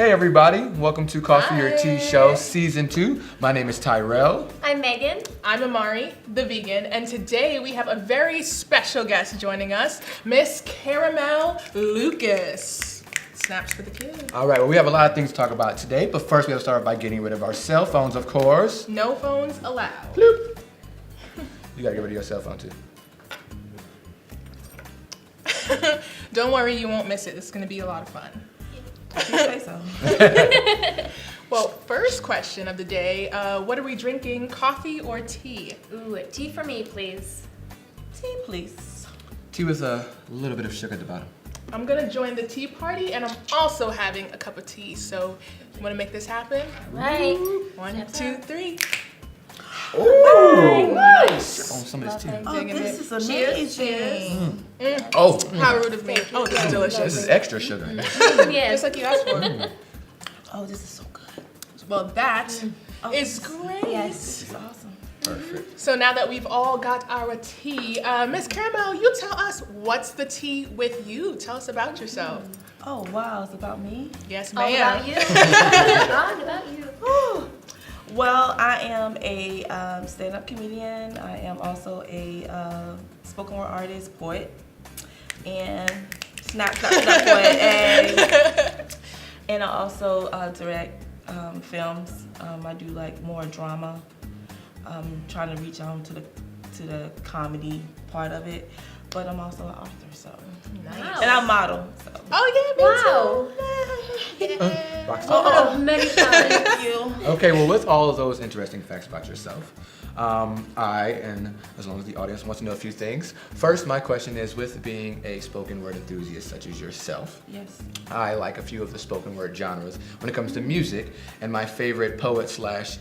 Hi everybody, welcome to Coffee or Tea Hi. Show Season 2. My name is Tyrell. I'm Megan. I'm Amari, the vegan, and today we have a very special guest joining us, Miss Caramel Lucas. Snaps for the kids. Alright, well we have a lot of things to talk about today, but first we have to start by getting rid of our cell phones, of course. No phones allowed. Bloop. You gotta get rid of your cell phone too. Don't worry, you won't miss it. It's going to be a lot of fun. You say so. Well, first question of the day, what are we drinking, coffee or tea? Ooh, tea for me, please. Tea, please. Tea with a little bit of sugar at the bottom. I'm going to join the tea party, and I'm also having a cup of tea, so you want to make this happen? Right. 1, 2, 3. Ooh, nice. On some of this tea. Love it. Oh, Digging this it. is amazing. Oh, How rude of me. Oh, this is delicious. this is extra sugar. Just like you asked for. Oh, this is so good. Well, that Oh, is great. Yes. This is awesome. Perfect. So now that we've all got our tea, Miss Caramel, you tell us, what's the tea with you? Tell us about yourself. Oh, wow, it's about me? Yes, All ma'am. about you. All about you. Whew. Well, I am a stand-up comedian. I am also a spoken word artist, poet, and snap poet. And I also direct films. I do like more drama. Trying to reach out to the comedy part of it, but I'm also an author, so Nice. and I model. So. Oh, yeah, me Wow. too. Yeah. Rock star. Oh, many times. Thank you. Okay, well, with all of those interesting facts about yourself, and as long as the audience wants to know a few things, first, my question is, with being a spoken word enthusiast such as yourself, Yes. I like a few of the spoken word genres when it comes to music, and my favorite poet slash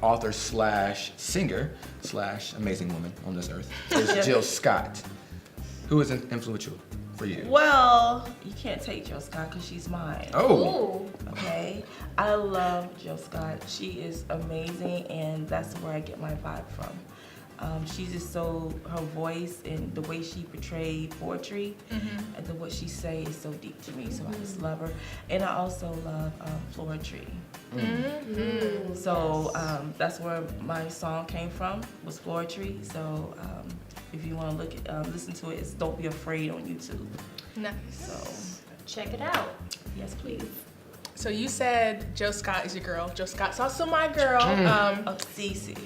author slash singer slash amazing woman on this earth is Yes. Jill Scott. Who is influential for you? Well, you can't take Jill Scott because she's mine. Oh, Ooh. Okay, I love Jill Scott. She is amazing, and that's where I get my vibe from. She's just so, her voice and the way she portrayed poetry and what she say is so deep to me, so I just love her. And I also love Floetry. So that's where my song came from, was Floetry. So if you want to look at, listen to it, it's Don't Be Afraid on YouTube. Nice. So Check it out. yes, please. So you said Jill Scott is your girl. Jill Scott's also my girl. Oh, Cece.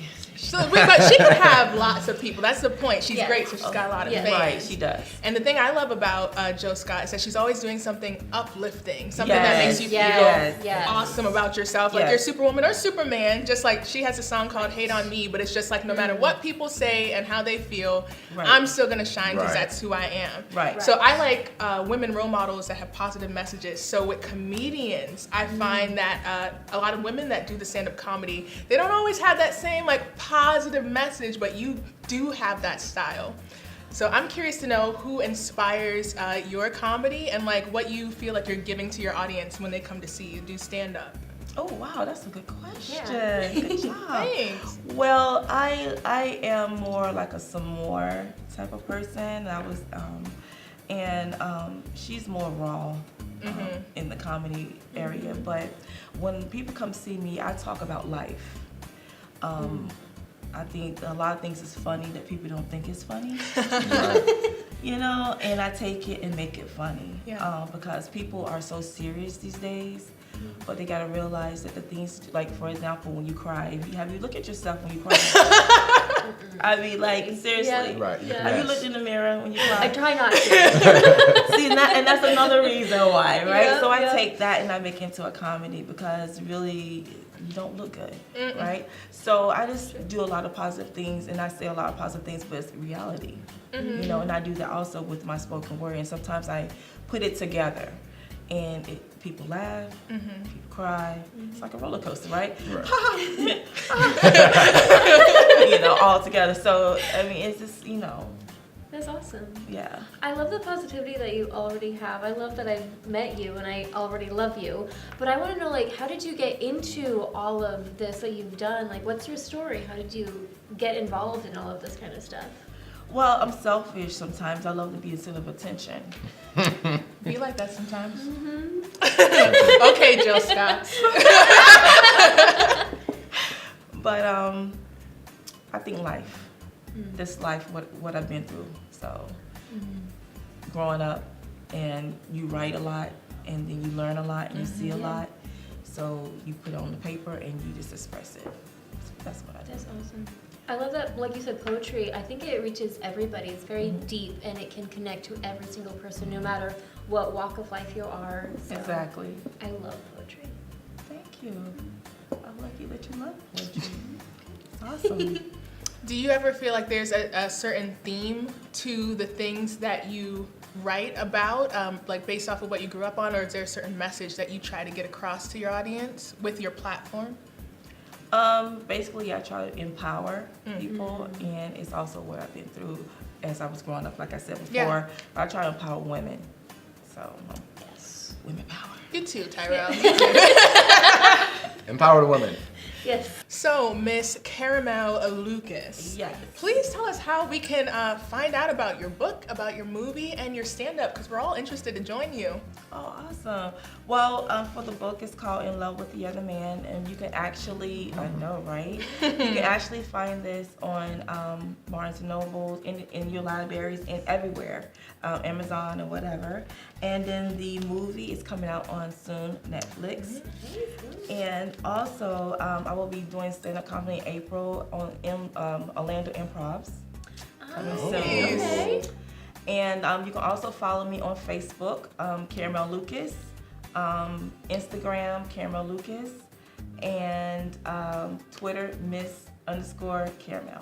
But she could have lots of people. That's the point. She's Yeah. great, so she's got a lot of Yeah. fans. Right, she does. And the thing I love about Jill Scott is that she's always doing something uplifting, something that Yes. makes you feel Yes. Yes. awesome about yourself, like Yes. you're Superwoman or Superman. Just like she has a song called "Hate on Me," but it's just like no matter what people say and how they feel, Right. I'm still gonna shine because Right. that's who I am. Right. So I like women role models that have positive messages. So with comedians, I find that a lot of women that do the stand-up comedy, they don't always have that same like positive message, but you do have that style. So I'm curious to know who inspires your comedy and like what you feel like you're giving to your audience when they come to see you do stand-up. Oh wow, that's a good question. Yeah. Good job. Thanks. Well, I am more like a Samore type of person. I was she's more raw in the comedy area. But when people come see me, I talk about life. I think a lot of things is funny that people don't think is funny. You know, and I take it and make it funny. Yeah. Because people are so serious these days. But they gotta realize that the things, like for example, when you cry, have you look at yourself when you cry? I mean, like seriously. Yeah. right. Yeah. Have you looked in the mirror when you cry? I try not to. See, and that's another reason why, right? Yeah, So I yeah. take that and I make it into a comedy because really you don't look good, right? So I just do a lot of positive things and I say a lot of positive things, but it's reality, you know. And I do that also with my spoken word. And sometimes I put it together, and people laugh, people cry. It's like a roller coaster, right? Right. You know, all together. So I mean, it's just, you know, That's awesome. yeah. I love the positivity that you already have. I love that I've met you and I already love you. But I want to know, like, how did you get into all of this that you've done? Like, what's your story? How did you get involved in all of this kind of stuff? Well, I'm selfish sometimes. I love to be the center of attention. Be like that sometimes. Mm-hmm. Okay, Jill Scott. But I think life, this life, what I've been through. So growing up, and you write a lot, and then you learn a lot, and you see a lot. So you put it on the paper, and you just express it. So that's what I do. That's awesome. I love that, like you said, poetry. I think it reaches everybody. It's very deep, and it can connect to every single person, no matter what walk of life you are. So Exactly. I love poetry. Thank you. I'm lucky that you love poetry. It's awesome. Do you ever feel like there's a certain theme to the things that you write about, like based off of what you grew up on, or is there a certain message that you try to get across to your audience with your platform? Basically, I try to empower people, and it's also what I've been through as I was growing up. Like I said before, Yeah. I try to empower women. So, Yes. women power. You too, Tyrell. Empower the women. Yes. So, Miss Caramel Lucas, Yes. please tell us how we can find out about your book, about your movie, and your stand-up, because we're all interested to join you. Oh, awesome. Well, for the book, it's called In Love with the Other Man, and you can actually, I know, right? You can actually find this on Barnes & Noble, in your libraries, and everywhere, Amazon or whatever. And then the movie is coming out on soon, Netflix. And also, I will be doing stand-up comedy in April on Orlando Improvs. Coming soon. Okay. And you can also follow me on Facebook, Caramel Lucas, Instagram, Caramel Lucas, and Twitter, Miss_Caramel.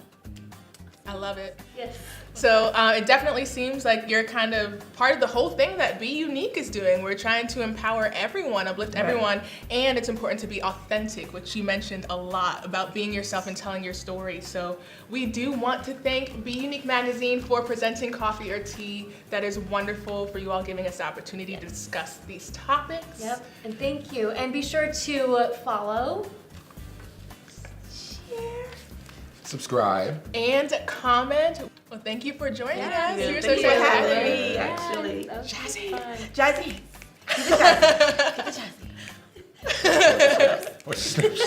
I love it. Yes. So it definitely seems like you're kind of part of the whole thing that bUneke is doing. We're trying to empower everyone, uplift everyone, and it's important to be authentic, which you mentioned a lot about being yourself and telling your story. So we do want to thank bUneke Magazine for presenting Coffee or Tea. That is wonderful for you all giving us the opportunity to discuss these topics. Yep. And thank you. And be sure to follow. Subscribe. And comment. Well, thank you for joining Yeah, us. thank You're you so for having fantastic. me. Yeah, Actually. that was Jazzy. fun. Jazzy. Get the jazzy. Get the jazzy. Or snips.